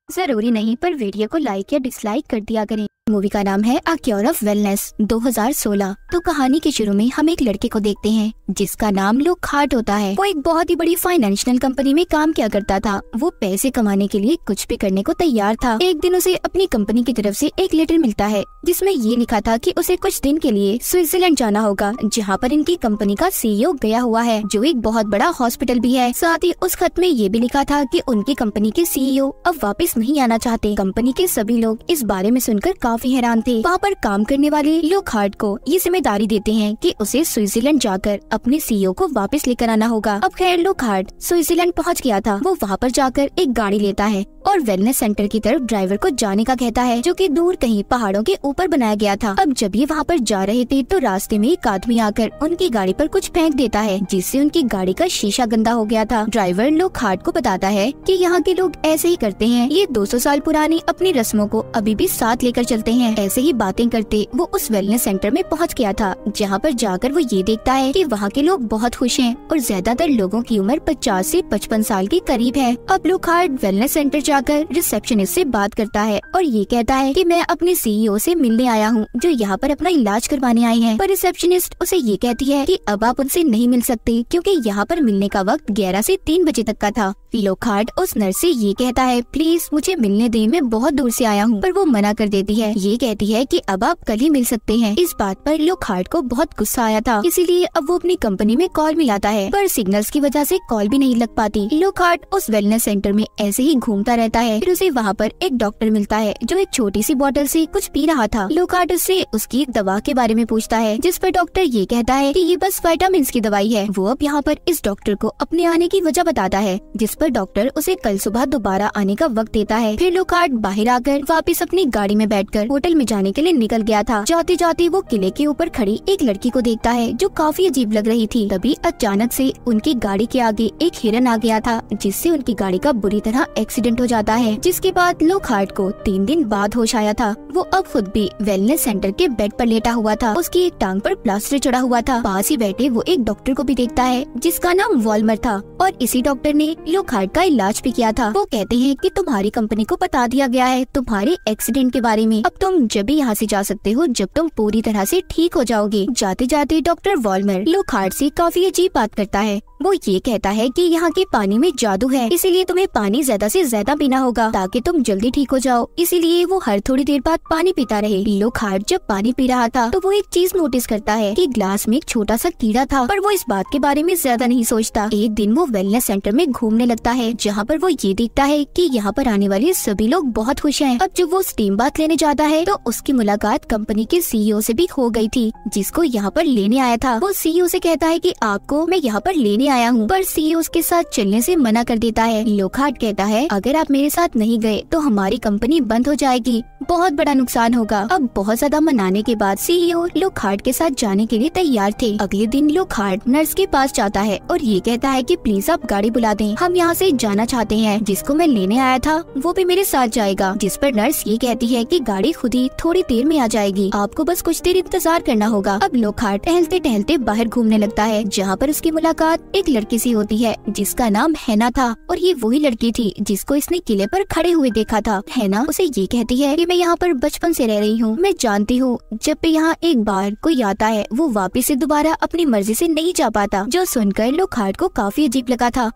जरूरी नहीं पर वीडियो को लाइक या डिसलाइक कर दिया करें। मूवी का नाम है अ क्योर ऑफ वेलनेस 2016। तो कहानी के शुरू में हम एक लड़के को देखते हैं जिसका नाम लोकहार्ट होता है। वो एक बहुत ही बड़ी फाइनेंशियल कंपनी में काम किया करता था। वो पैसे कमाने के लिए कुछ भी करने को तैयार था। एक दिन उसे अपनी कंपनी की तरफ से एक लेटर मिलता है जिसमें ये लिखा था कि उसे कुछ दिन के लिए स्विट्जरलैंड जाना होगा, जहाँ पर इनकी कंपनी का सीईओ गया हुआ है, जो एक बहुत बड़ा हॉस्पिटल भी है। साथ ही उस खत में ये भी लिखा था कि उनकी कंपनी के सीईओ अब वापस नहीं आना चाहते। कंपनी के सभी लोग इस बारे में सुनकर काफी हैरान थे। वहाँ पर काम करने वाले लोकहार्ट को ये जिम्मेदारी देते हैं कि उसे स्विट्जरलैंड जाकर अपने सीईओ को वापस लेकर आना होगा। अब खैर लोकहार्ट स्विट्जरलैंड पहुँच गया था। वो वहाँ पर जाकर एक गाड़ी लेता है और वेलनेस सेंटर की तरफ ड्राइवर को जाने का कहता है, जो कि दूर कहीं पहाड़ों के ऊपर बनाया गया था। अब जब ये वहाँ पर जा रहे थे तो रास्ते में एक आदमी आकर उनकी गाड़ी पर कुछ फेंक देता है, जिससे उनकी गाड़ी का शीशा गंदा हो गया था। ड्राइवर लोकहार्ट को बताता है कि यहाँ के लोग ऐसे ही करते हैं, ये 200 साल पुरानी अपनी रस्मों को अभी भी साथ लेकर चलते हैं। ऐसे ही बातें करते वो उस वेलनेस सेंटर में पहुँच गया था, जहाँ पर जाकर वो ये देखता है कि वहाँ के लोग बहुत खुश हैं और ज्यादातर लोगों की उम्र 50 से 55 साल के करीब है। अब लोकहार्ट वेलनेस सेंटर जाकर रिसेप्शनिस्ट से बात करता है और ये कहता है कि मैं अपने सीईओ से मिलने आया हूँ, जो यहाँ पर अपना इलाज करवाने आए हैं। पर रिसेप्शनिस्ट उसे ये कहती है कि अब आप उनसे नहीं मिल सकते, क्योंकि यहाँ पर मिलने का वक्त 11 से 3 बजे तक का था। लोकहार्ट उस नर्स से ये कहता है, प्लीज मुझे मिलने दे, मैं बहुत दूर से आया हूँ। पर वो मना कर देती है। ये कहती है कि अब आप कल ही मिल सकते हैं। इस बात पर लोकहार्ट को बहुत गुस्सा आया था, इसीलिए अब वो अपनी कंपनी में कॉल मिलाता है, पर सिग्नल्स की वजह से कॉल भी नहीं लग पाती। लोकहार्ट उस वेलनेस सेंटर में ऐसे ही घूमता रहता है। फिर उसे वहाँ पर एक डॉक्टर मिलता है, जो एक छोटी सी बोतल से कुछ पी रहा था। लोकहार्ट उससे उसकी दवा के बारे में पूछता है, जिस पर डॉक्टर ये कहता है कि ये बस विटामिन्स की दवाई है। वो अब यहाँ पर इस डॉक्टर को अपने आने की वजह बताता है, जिस पर डॉक्टर उसे कल सुबह दोबारा आने का वक्त देता है। फिर लोकहार्ट बाहर आकर वापस अपनी गाड़ी में बैठकर होटल में जाने के लिए निकल गया था। जाते जाते वो किले के ऊपर खड़ी एक लड़की को देखता है, जो काफी अजीब लग रही थी। तभी अचानक से उनकी गाड़ी के आगे एक हिरन आ गया था, जिससे उनकी गाड़ी का बुरी तरह एक्सीडेंट हो जाता है। जिसके बाद लोकहार्ट को 3 दिन बाद होश आया था। वो अब खुद भी वेलनेस सेंटर के बेड पर लेटा हुआ था। उसकी एक टांग पर प्लास्टर चढ़ा हुआ था। पास ही बैठे वो एक डॉक्टर को भी देखता है, जिसका नाम वॉल्मर था, और इसी डॉक्टर ने लोकहार्ट का इलाज भी किया था। वो कहते हैं कि तुम्हारी कंपनी को बता दिया गया है तुम्हारे एक्सीडेंट के बारे में। अब तुम जब भी यहाँ से जा सकते हो जब तुम पूरी तरह से ठीक हो जाओगे। जाते जाते डॉक्टर वॉल्मर लोकहार्ट से काफी अजीब बात करता है। वो ये कहता है कि यहाँ के पानी में जादू है, इसीलिए तुम्हें पानी ज्यादा से ज्यादा पीना होगा ताकि तुम जल्दी ठीक हो जाओ। इसीलिए वो हर थोड़ी देर बाद पानी पीता रहे। लोकहार्ट जब पानी पी रहा था तो वो एक चीज नोटिस करता है कि ग्लास में एक छोटा सा कीड़ा था, पर वो इस बात के बारे में ज्यादा नहीं सोचता। एक दिन वो वेलनेस सेंटर में घूमने लगता है, जहाँ पर वो ये देखता है कि यहाँ पर आने वाले सभी लोग बहुत खुश हैं। अब जब वो स्टीम बाथ लेने जाता है तो उसकी मुलाकात कंपनी के सीईओ से भी हो गई थी, जिसको यहाँ पर लेने आया था। वो सीईओ से कहता है कि आपको मैं यहाँ पर लेने आया हूँ, पर सीईओ उसके साथ चलने से मना कर देता है। लोकहार्ट कहता है, अगर आप मेरे साथ नहीं गए तो हमारी कंपनी बंद हो जाएगी, बहुत बड़ा नुकसान होगा। अब बहुत ज्यादा मनाने के बाद सीईओ लोकहार्ट के साथ जाने के लिए तैयार थे। अगले दिन लोकहार्ट नर्स के पास जाता है और ये कहता है कि प्लीज आप गाड़ी बुला दें, हम यहाँ से जाना चाहते हैं। जिसको मैं लेने आया था वो भी मेरे साथ जाएगा। जिस पर नर्स ये कहती है कि गाड़ी खुद ही थोड़ी देर में आ जाएगी, आपको बस कुछ देर इंतजार करना होगा। अब लोकहार्ट टहलते टहलते बाहर घूमने लगता है, जहाँ पर उसकी मुलाकात एक लड़की से होती है, जिसका नाम हैना था। और ये वही लड़की थी जिसको इसने किले पर खड़े हुए देखा था। हैना उसे ये कहती है कि मैं यहाँ पर बचपन से रह रही हूँ, मैं जानती हूँ जब भी यहाँ एक बार कोई आता है वो वापस से दोबारा अपनी मर्जी से नहीं जा पाता। जो सुनकर लोकहार्ट को काफी अजीब लगा था।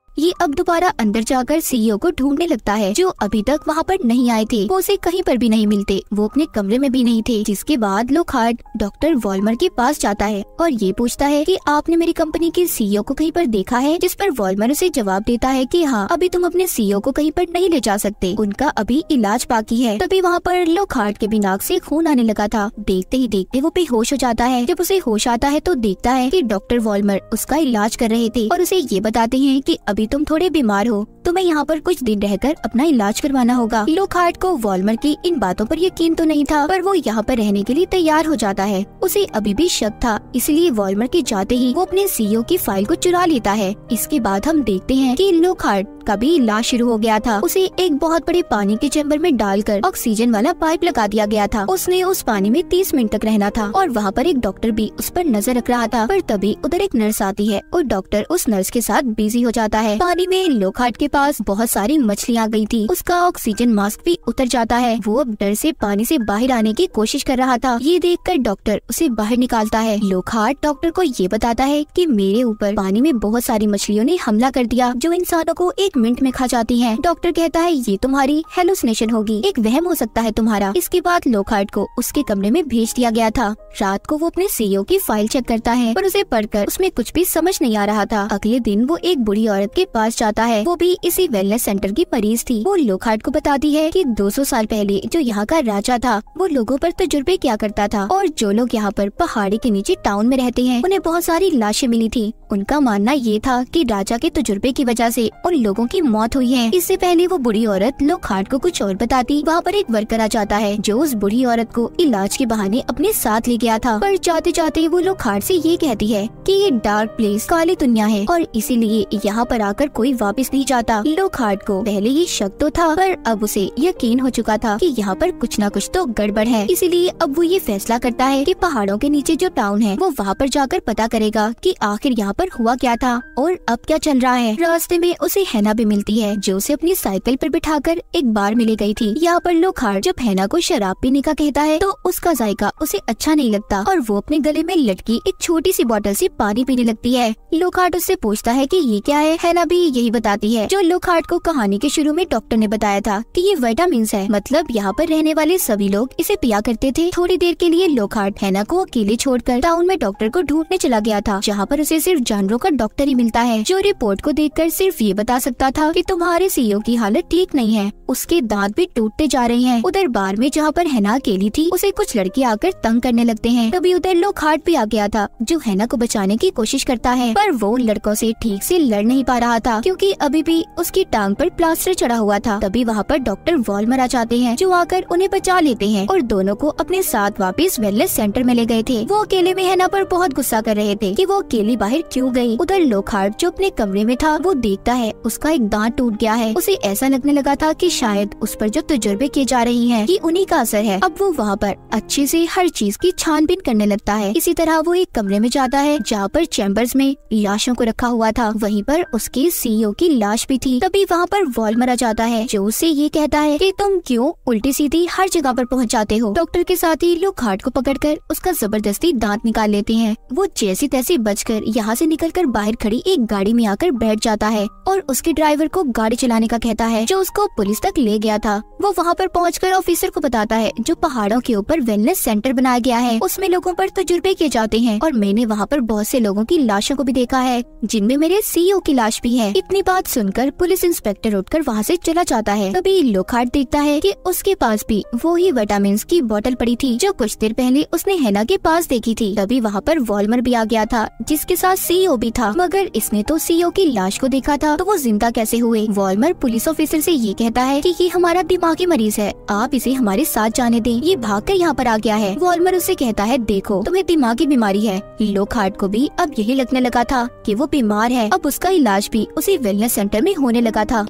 ये अब दोबारा अंदर जाकर सीईओ को ढूंढने लगता है, जो अभी तक वहाँ पर नहीं आए थे। वो उसे कहीं पर भी नहीं मिलते, वो अपने कमरे में भी नहीं थे। जिसके बाद लोकहार्ट डॉक्टर वॉल्मर के पास जाता है और ये पूछता है कि आपने मेरी कंपनी के सीईओ को कहीं पर देखा है। जिस पर वॉल्मर उसे जवाब देता है कि हाँ, अभी तुम अपने सीईओ को कहीं पर नहीं ले जा सकते, उनका अभी इलाज बाकी है। तभी वहाँ पर लोकहार्ट के भी नाक से खून आने लगा था। देखते ही देखते वो बेहोश हो जाता है। जब उसे होश आता है तो देखता है कि डॉक्टर वॉल्मर उसका इलाज कर रहे थे और उसे ये बताते हैं कि अभी तुम थोड़े बीमार हो, तुम्हें यहाँ पर कुछ दिन रहकर अपना इलाज करवाना होगा। लोकहार्ट को वॉल्मर की इन बातों पर यकीन तो नहीं था, पर वो यहाँ पर रहने के लिए तैयार हो जाता है। उसे अभी भी शक था, इसलिए वॉल्मर के जाते ही वो अपने सीईओ की फाइल को चुरा लेता है। इसके बाद हम देखते हैं कि लोकहार्ट का भी इलाज शुरू हो गया था। उसे एक बहुत बड़े पानी के चैम्बर में डालकर ऑक्सीजन वाला पाइप लगा दिया गया था। उसने उस पानी में 30 मिनट तक रहना था और वहाँ पर एक डॉक्टर भी उस पर नजर रख रहा था। पर तभी उधर एक नर्स आती है और डॉक्टर उस नर्स के साथ बिजी हो जाता है। है। पानी में लोखहार्ट के पास बहुत सारी मछलियाँ आ गई थी। उसका ऑक्सीजन मास्क भी उतर जाता है। वो अब डर से पानी से बाहर आने की कोशिश कर रहा था। ये देखकर डॉक्टर उसे बाहर निकालता है। लोखहार्ट डॉक्टर को ये बताता है कि मेरे ऊपर पानी में बहुत सारी मछलियों ने हमला कर दिया जो इंसानों को 1 मिनट में खा जाती हैं। डॉक्टर कहता है ये तुम्हारी हेलुसिनेशन होगी, एक वहम हो सकता है तुम्हारा। इसके बाद लोखहार्ट को उसके कमरे में भेज दिया गया था। रात को वो अपने सीईओ की फाइल चेक करता है पर उसे पढ़कर उसमें कुछ भी समझ नहीं आ रहा था। अगले दिन वो एक बूढ़ी औरत के पास जाता है। वो भी इसी वेलनेस सेंटर की मरीज थी। वो लोखहार्ट को बताती है कि 200 साल पहले जो यहाँ का राजा था वो लोगों पर तजुर्बे क्या करता था और जो लोग यहाँ पर पहाड़ी के नीचे टाउन में रहते हैं उन्हें बहुत सारी लाशें मिली थी। उनका मानना ये था कि राजा के तजुर्बे की वजह से उन लोगों की मौत हुई है। इससे पहले वो बूढ़ी औरत लोखहार्ट को कुछ और बताती। वहाँ पर एक वर्कर आ जाता है जो उस बूढ़ी औरत को इलाज के बहाने अपने साथ ले गया था। पर जाते जाते वो लोखहार्ट से ये कहती है कि ये डार्क प्लेस काली दुनिया है और इसीलिए यहाँ पर आकर कोई वापस नहीं जाता। लोखहार्ट को पहले ही शक तो था पर अब उसे यकीन हो चुका था कि यहाँ पर कुछ न कुछ तो गड़बड़ है। इसीलिए अब वो ये फैसला करता है कि पहाड़ों के नीचे जो टाउन है वो वहाँ पर जाकर पता करेगा कि आखिर यहाँ पर हुआ क्या था और अब क्या चल रहा है। रास्ते में उसे हैना भी मिलती है जो उसे अपनी साइकिल पर बिठाकर एक बार मिले गई थी। यहाँ पर लोखहार्ट जब हैना को शराब पीने का कहता है तो उसका जायका उसे अच्छा नहीं लगता और वो अपने गले में लटकी एक छोटी सी बोतल से पानी पीने लगती है। लोखहार्ट उससे पूछता है कि ये क्या है। हैना भी यही बताती है जो लोखहार्ट को कहानी के शुरू में डॉक्टर ने बताया था कि ये विटामिन है। मतलब यहाँ पर रहने वाले सभी लोग इसे पिया करते थे। थोड़ी देर के लिए लोखहार्ट हैना को अकेले छोड़कर टाउन में डॉक्टर को ढूंढने चला गया था जहाँ पर उसे सिर्फ जानवरों का डॉक्टर ही मिलता है जो रिपोर्ट को देखकर सिर्फ ये बता सकता था कि तुम्हारे सीईओ की हालत ठीक नहीं है, उसके दांत भी टूटते जा रहे हैं। उधर बार में जहाँ पर हैना अकेली थी उसे कुछ लड़के आकर तंग करने लगते हैं। तभी उधर लोखहार्ट भी आ गया था जो हैना को बचाने की कोशिश करता है पर वो लड़कों से ठीक से लड़ नहीं पा रहा था क्योंकि अभी भी उसकी टांग पर प्लास्टर चढ़ा हुआ था। तभी वहाँ पर डॉक्टर वॉल्मर आ जाते हैं जो आकर उन्हें बचा लेते हैं और दोनों को अपने साथ वापस वेलनेस सेंटर में ले गए थे। वो अकेले में हैना पर बहुत गुस्सा कर रहे थे कि वो अकेली बाहर क्यों गई। उधर लोखहार्ट जो अपने कमरे में था वो देखता है उसका एक दांत टूट गया है। उसे ऐसा लगने लगा था कि शायद उस पर जो तजुर्बे किए जा रही हैं कि उन्हीं का असर है। अब वो वहाँ पर अच्छे से हर चीज की छानबीन करने लगता है। इसी तरह वो एक कमरे में जाता है जहाँ पर चैम्बर्स में लाशों को रखा हुआ था। वहीं पर उसके सीईओ की लाश भी थी। तभी वहाँ पर वॉल्मर आ जाता है जो उससे ये कहता है कि तुम क्यों उल्टी सीधी हर जगह पर पहुँच जाते हो। डॉक्टर के साथ ही लोखहार्ट को पकड़कर उसका जबरदस्ती दांत निकाल लेते हैं। वो जैसी तैसी बचकर यहाँ से निकलकर बाहर खड़ी एक गाड़ी में आकर बैठ जाता है और उसके ड्राइवर को गाड़ी चलाने का कहता है जो उसको पुलिस तक ले गया था। वो वहाँ पर पहुंचकर ऑफिसर को बताता है जो पहाड़ों के ऊपर वेलनेस सेंटर बनाया गया है उसमें लोगों पर तजुर्बे किए जाते हैं और मैंने वहाँ पर बहुत से लोगों की लाशों को भी देखा है जिनमें मेरे सीईओ की लाश भी है। इतनी बात सुनकर पुलिस इंस्पेक्टर उठकर वहाँ से चला जाता है। तभी लोखहार्ट देखता है कि उसके पास भी वो ही विटामिन की बोतल पड़ी थी जो कुछ देर पहले उसने हैना के पास देखी थी। तभी वहाँ पर वॉल्मर भी आ गया था जिसके साथ सीईओ भी था मगर इसने तो सीईओ की लाश को देखा था तो वो जिंदा कैसे हुए। वॉल्मर पुलिस ऑफिसर से ये कहता है कि ये हमारा दिमागी मरीज है, आप इसे हमारे साथ जाने दें, ये भागकर यहाँ पर आ गया है। वॉल्मर उससे कहता है देखो तुम्हें दिमागी बीमारी है। लोखहार्ट को भी अब यही लगने लगा था कि वो बीमार है। अब उसका इलाज भी उसी वेलनेस सेंटर में होने लगा था।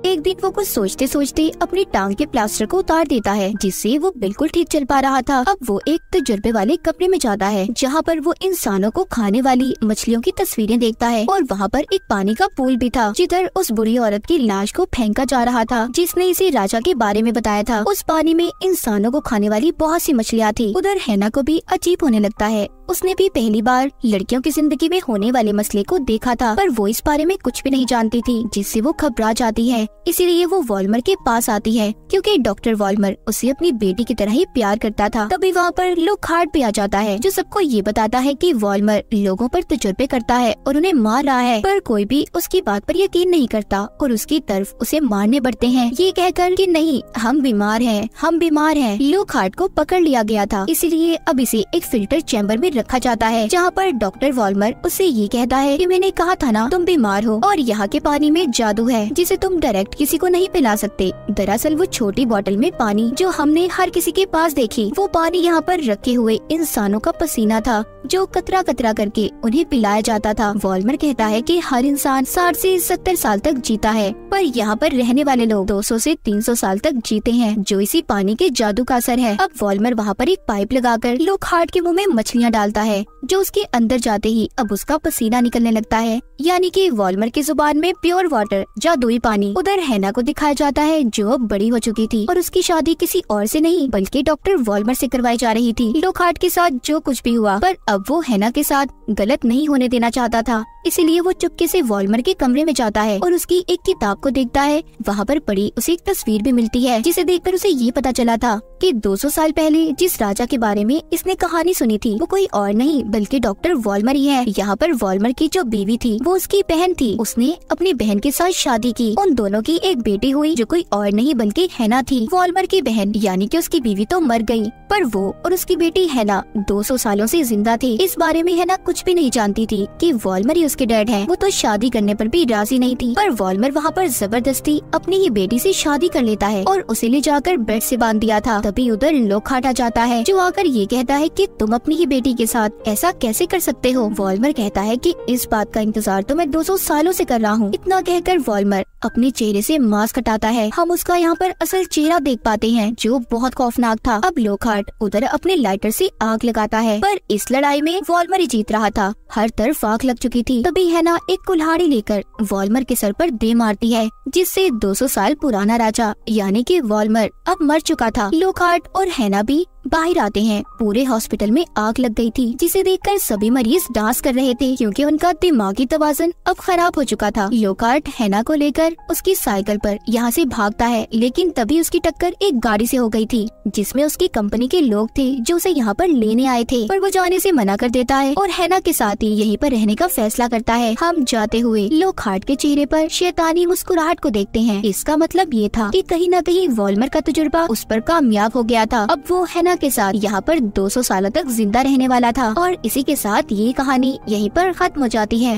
एक दिन वो कुछ सोचते सोचते अपनी टांग के प्लास्टर को उतार देता है जिससे वो बिल्कुल ठीक चल पा रहा था। अब वो एक तजुर्बे वाले कमरे में जाता है जहाँ पर वो इंसानों को खाने वाली मछलियों की तस्वीरें देखता है और वहाँ पर एक पानी का पूल भी था जिधर उस बुरी औरत की लाश को फेंका जा रहा था जिसने इसे राजा के बारे में बताया था। उस पानी में इंसानों को खाने वाली बहुत सी मछलियाँ थी। उधर हैना को भी अजीब होने लगता है। उसने भी पहली बार लड़कियों की जिंदगी में होने वाले मसले को देखा था पर वो इस बारे में कुछ भी नहीं जानती थी जिससे वो घबरा जाती है। इसीलिए वो वॉल्मर के पास आती है क्योंकि डॉक्टर वॉल्मर उसे अपनी बेटी की तरह ही प्यार करता था। तभी वहाँ पर लोखहार्ट भी आ जाता है जो सबको ये बताता है कि वॉल्मर लोगों पर तजुर्बे करता है और उन्हें मार रहा है पर कोई भी उसकी बात पर यकीन नहीं करता और उसकी तरफ उसे मारने बढ़ते हैं ये कहकर कि नहीं हम बीमार हैं, हम बीमार हैं। लोखहार्ट को पकड़ लिया गया था इसीलिए अब इसे एक फिल्टर चैम्बर में रखा जाता है जहाँ पर डॉक्टर वॉल्मर उससे ये कहता है कि मैंने कहा था ना तुम बीमार हो और यहाँ के पानी में जादू है जिसे तुम डायरेक्ट किसी को नहीं पिला सकते। दरअसल वो छोटी बोतल में पानी जो हमने हर किसी के पास देखी वो पानी यहाँ पर रखे हुए इंसानों का पसीना था जो कतरा कतरा करके उन्हें पिलाया जाता था। वॉल्मर कहता है कि हर इंसान 60 से 70 साल तक जीता है पर यहाँ पर रहने वाले लोग 200 से 300 साल तक जीते हैं जो इसी पानी के जादू का असर है। अब वॉल्मर वहाँ पर एक पाइप लगाकर लोखहार्ट के मुंह में मछलियाँ डालता है, जो उसके अंदर जाते ही अब उसका पसीना निकलने लगता है, यानी कि वॉल्मर की जुबान में प्योर वाटर, जादुई पानी। उधर हैना को दिखाया जाता है जो अब बड़ी हो चुकी थी और उसकी शादी किसी और से नहीं बल्कि डॉक्टर वॉल्मर से करवाई जा रही थी। लोकहार्ट के साथ जो कुछ भी हुआ, पर अब वो हैना के साथ गलत नहीं होने देना चाहता था, इसीलिए वो चुपके से वॉल्मर के कमरे में जाता है और उसकी एक किताब को देखता है। वहाँ पर पड़ी उसे एक तस्वीर भी मिलती है, जिसे देखकर उसे ये पता चला था कि 200 साल पहले जिस राजा के बारे में इसने कहानी सुनी थी वो कोई और नहीं बल्कि डॉक्टर वॉल्मर ही है। यहाँ पर वॉल्मर की जो बीवी थी वो उसकी बहन थी। उसने अपनी बहन के साथ शादी की। उन दोनों की एक बेटी हुई जो कोई और नहीं बल्कि हैना थी। वॉल्मर की बहन यानी कि उसकी बीवी तो मर गई, पर वो और उसकी बेटी हैना 200 सालों से जिंदा थी। इस बारे में हैना कुछ भी नहीं जानती थी कि वॉल्मर ही उसके डैड है। वो तो शादी करने पर भी राजी नहीं थी, पर वॉल्मर वहाँ पर जबरदस्ती अपनी ही बेटी से शादी कर लेता है और उसे ले जाकर बेड से बांध दिया था। तभी उधर लोकहार्ट आ जाता है, जो आकर ये कहता है कि तुम अपनी ही बेटी के साथ ऐसा कैसे कर सकते हो। वॉल्मर कहता है कि इस बात का इंतजार तो मैं 200 सालों से कर रहा हूँ। इतना कहकर वॉल्मर अपने चेहरे से मास्क हटाता है। हम उसका यहाँ पर असल चेहरा देख पाते हैं जो बहुत खौफनाक था। अब लोकहार्ट उधर अपने लाइटर से आग लगाता है, पर इस लड़ाई में वॉल्मर ही जीत रहा था। हर तरफ आग लग चुकी थी। तभी हैना एक कुल्हाड़ी लेकर वॉल्मर के सर पर दे मारती है, जिससे 200 साल पुराना राजा यानी कि वॉल्मर अब मर चुका था। लोकहार्ट और हैना भी बाहर आते हैं। पूरे हॉस्पिटल में आग लग गई थी, जिसे देखकर सभी मरीज डांस कर रहे थे क्योंकि उनका दिमागी तवाज़ुन अब खराब हो चुका था। लोकहार्ट हैना को लेकर उसकी साइकिल पर यहाँ से भागता है, लेकिन तभी उसकी टक्कर एक गाड़ी से हो गई थी जिसमें उसकी कंपनी के लोग थे जो उसे यहाँ पर लेने आए थे, पर वो जाने से मना कर देता है और हैना के साथ ही यहीं पर रहने का फैसला करता है। हम जाते हुए लोकहार्ट के चेहरे पर शैतानी मुस्कुराहट को देखते हैं। इसका मतलब ये था कि कहीं न कहीं वॉल्मर का तजुर्बा उस पर कामयाब हो गया था। अब वो हैना के साथ यहाँ पर 200 सालों तक जिंदा रहने वाला था और इसी के साथ ये कहानी यहीं पर खत्म हो जाती है।